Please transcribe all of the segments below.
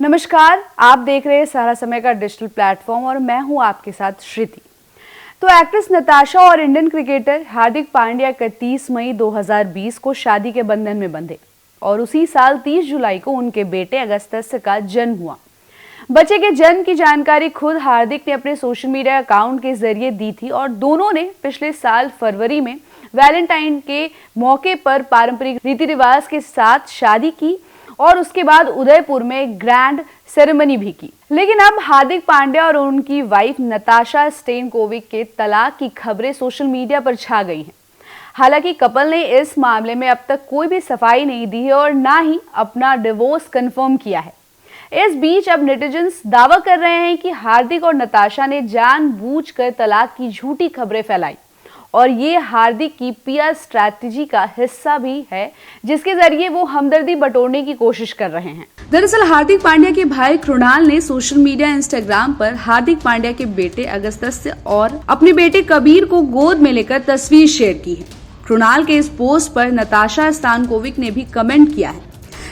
नमस्कार, आप देख रहे हैं सारा समय का डिजिटल प्लेटफॉर्म और मैं हूं आपके साथ श्रुति। तो एक्ट्रेस नताशा और इंडियन क्रिकेटर हार्दिक पांड्या 31 मई 2020 को शादी के बंधन में बंधे और उसी साल 30 जुलाई को उनके बेटे अगस्त्य का जन्म हुआ। बच्चे के जन्म की जानकारी खुद हार्दिक ने अपने सोशल मीडिया अकाउंट के जरिए दी थी और दोनों ने पिछले साल फरवरी में वैलेंटाइन के मौके पर पारंपरिक रीति रिवाज के साथ शादी की और उसके बाद उदयपुर में ग्रैंड सेरेमनी भी की। लेकिन अब हार्दिक पांड्या और उनकी वाइफ नताशा स्टेनकोविक के तलाक की खबरें सोशल मीडिया पर छा गई हैं। हालांकि कपल ने इस मामले में अब तक कोई भी सफाई नहीं दी है और ना ही अपना डिवोर्स कंफर्म किया है। इस बीच अब नेटिजन्स दावा कर रहे हैं कि हार्दिक और नताशा ने जानबूझकर तलाक की झूठी खबरें फैलाई और ये हार्दिक की पीआर स्ट्रैटेजी का हिस्सा भी है, जिसके जरिए वो हमदर्दी बटोरने की कोशिश कर रहे हैं। दरअसल हार्दिक पांड्या के भाई कृणाल ने सोशल मीडिया इंस्टाग्राम पर हार्दिक पांड्या के बेटे अगस्त्य और अपने बेटे कबीर को गोद में लेकर तस्वीर शेयर की है। कृणाल के इस पोस्ट पर नताशा स्टानकोविक ने भी कमेंट किया है।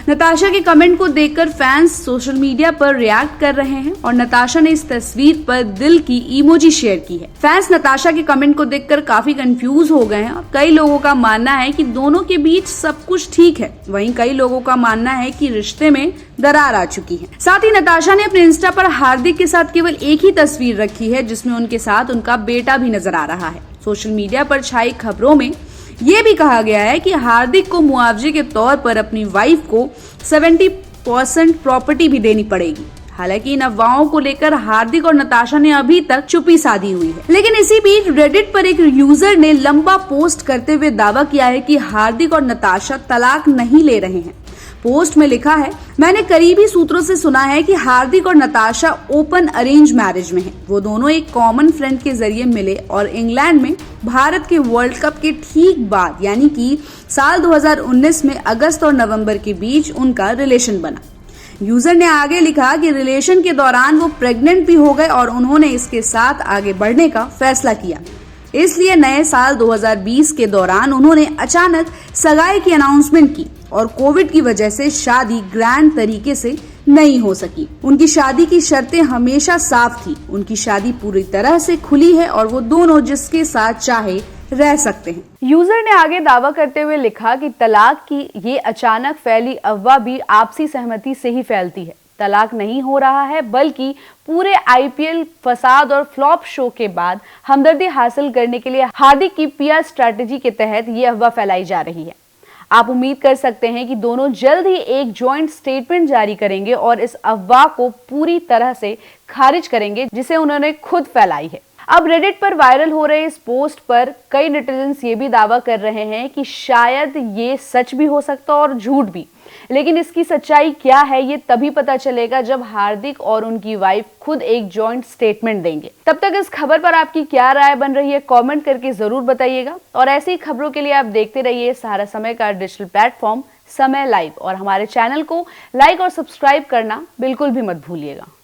नताशा के कमेंट को देखकर फैंस सोशल मीडिया पर रिएक्ट कर रहे हैं और नताशा ने इस तस्वीर पर दिल की इमोजी शेयर की है। फैंस नताशा के कमेंट को देखकर काफी कंफ्यूज हो गए हैं और कई लोगों का मानना है कि दोनों के बीच सब कुछ ठीक है, वहीं कई लोगों का मानना है कि रिश्ते में दरार आ चुकी है। साथ ही नताशा ने अपने इंस्टा पर हार्दिक के साथ केवल एक ही तस्वीर रखी है, जिसमें उनके साथ उनका बेटा भी नजर आ रहा है। सोशल मीडिया पर छाई खबरों में ये भी कहा गया है कि हार्दिक को मुआवजे के तौर पर अपनी वाइफ को 70% प्रॉपर्टी भी देनी पड़ेगी। हालांकि इन अफवाहों को लेकर हार्दिक और नताशा ने अभी तक चुप्पी साधी हुई है। लेकिन इसी बीच रेडिट पर एक यूजर ने लंबा पोस्ट करते हुए दावा किया है कि हार्दिक और नताशा तलाक नहीं ले रहे हैं। पोस्ट में लिखा है, मैंने करीबी सूत्रों से सुना है कि हार्दिक और नताशा ओपन अरेंज मैरिज में हैं। वो दोनों एक कॉमन फ्रेंड के जरिए मिले और इंग्लैंड में भारत के वर्ल्ड कप के ठीक बाद यानी कि साल 2019 में अगस्त और नवंबर के बीच उनका रिलेशन बना। यूजर ने आगे लिखा कि रिलेशन के दौरान वो प्रेग्नेंट भी हो गए और उन्होंने इसके साथ आगे बढ़ने का फैसला किया। इसलिए नए साल 2020 के दौरान उन्होंने अचानक सगाई की अनाउंसमेंट की और कोविड की वजह से शादी ग्रैंड तरीके से नहीं हो सकी। उनकी शादी की शर्तें हमेशा साफ थी। उनकी शादी पूरी तरह से खुली है और वो दोनों जिसके साथ चाहे रह सकते हैं। यूजर ने आगे दावा करते हुए लिखा कि तलाक की ये अचानक फैली अफवाह भी आपसी सहमति से ही फैलती है। तलाक नहीं हो रहा है, बल्कि पूरे आईपीएल फसाद और फ्लॉप शो के बाद हमदर्दी हासिल करने के लिए हार्दिक की पीआर स्ट्रैटेजी के तहत ये अफवाह फैलाई जा रही है। आप उम्मीद कर सकते हैं कि दोनों जल्द ही एक जॉइंट स्टेटमेंट जारी करेंगे और इस अफवाह को पूरी तरह से खारिज करेंगे जिसे उन्होंने खुद फैलाई है। अब रेडिट पर वायरल हो रहे इस पोस्ट पर कई नेटिजन्स ये भी दावा कर रहे हैं कि शायद ये सच भी हो सकता और झूठ भी, लेकिन इसकी सच्चाई क्या है ये तभी पता चलेगा जब हार्दिक और उनकी वाइफ खुद एक जॉइंट स्टेटमेंट देंगे। तब तक इस खबर पर आपकी क्या राय बन रही है, कमेंट करके जरूर बताइएगा और ऐसी खबरों के लिए आप देखते रहिए सारा समय का डिजिटल प्लेटफॉर्म समय लाइव और हमारे चैनल को लाइक और सब्सक्राइब करना बिल्कुल भी मत भूलिएगा।